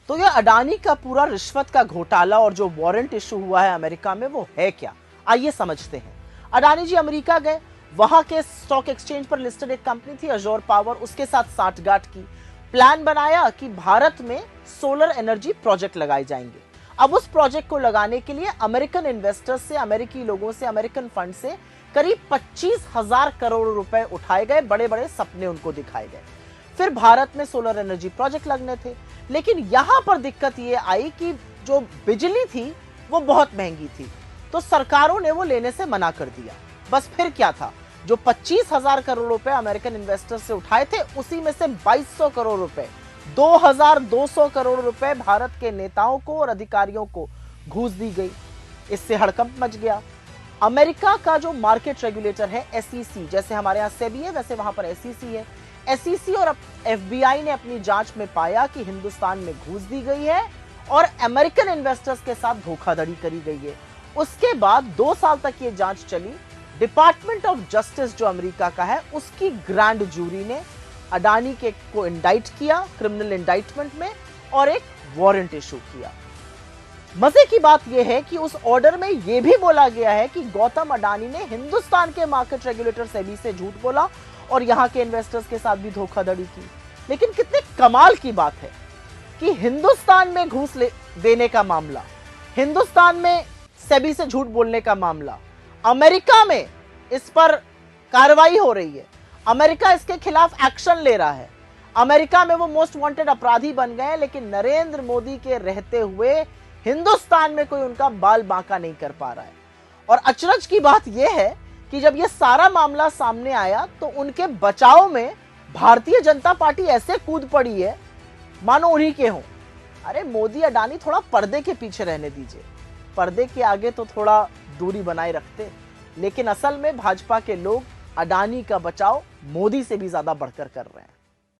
तो ये अडानी का पूरा रिश्वत का घोटाला और जो वारंट इशू हुआ है अमेरिका में वो है क्या, आइए समझते हैं। अडानी जी अमेरिका गए, वहां के स्टॉक एक्सचेंज पर लिस्टेड एक कंपनी थी अजोर पावर, उसके साथ साठगांठ की, प्लान बनाया कि भारत में सोलर एनर्जी प्रोजेक्ट लगाए जाएंगे। अब उस प्रोजेक्ट को लगाने के लिए अमेरिकन इन्वेस्टर्स से, अमेरिकी लोगों से, अमेरिकन फंड से करीब 25,000 करोड़ रुपए उठाए गए, बड़े बड़े सपने उनको दिखाए गए। फिर भारत में सोलर एनर्जी प्रोजेक्ट लगने थे, लेकिन यहां पर दिक्कत यह आई कि जो बिजली थी वो बहुत महंगी थी, तो सरकारों ने वो लेने से मना कर दिया। बस फिर क्या था, जो 25,000 करोड़ रुपए अमेरिकन इन्वेस्टर्स से उठाए थे, उसी में से 2200 करोड़ रुपए, 2200 करोड़ रुपए भारत के नेताओं को और अधिकारियों को घूस दी गई। इससे हड़कंप मच गया। अमेरिका का जो मार्केट रेगुलेटर है एसईसी, जैसे हमारे यहां सेबी है वैसे वहां पर एसईसी है, एसईसी और एफबीआई ने अपनी जांच में पाया कि हिंदुस्तान में घूस दी गई है और अमेरिकन इन्वेस्टर्स के साथ धोखाधड़ी करी गई है। उसके बाद 2 साल तक ये जांच चली। डिपार्टमेंट ऑफ जस्टिस जो अमेरिका का है, उसकी ग्रैंड जूरी ने अडानी के को इंडाइट किया क्रिमिनल इंडाइटमेंट में और एक वारंट इशू किया। मजे की बात यह है कि उस ऑर्डर में यह भी बोला गया है कि गौतम अडानी ने हिंदुस्तान के मार्केट रेगुलेटर सेबी से झूठ बोला और यहां के इन्वेस्टर्स के साथ भी धोखाधड़ी की। लेकिन कितने कमाल की बात है कि हिंदुस्तान में घूस देने का मामला, हिंदुस्तान में सेबी से झूठ बोलने का मामला, अमेरिका में इस पर कार्रवाई हो रही है, अमेरिका इसके खिलाफ एक्शन ले रहा है, अमेरिका में वो मोस्ट वांटेड अपराधी बन गए, लेकिन नरेंद्र मोदी के रहते हुए हिंदुस्तान में कोई उनका बाल बांका नहीं कर पा रहा है। और अचरज की बात यह है कि जब यह सारा मामला सामने आया तो उनके बचाव में भारतीय जनता पार्टी ऐसे कूद पड़ी है मानो उन्हीं के हों। अरे मोदी अडानी थोड़ा पर्दे के पीछे रहने दीजिए, पर्दे के आगे तो थोड़ा दूरी बनाए रखते। लेकिन असल में भाजपा के लोग अडानी का बचाव मोदी से भी ज्यादा बढ़कर कर रहे हैं।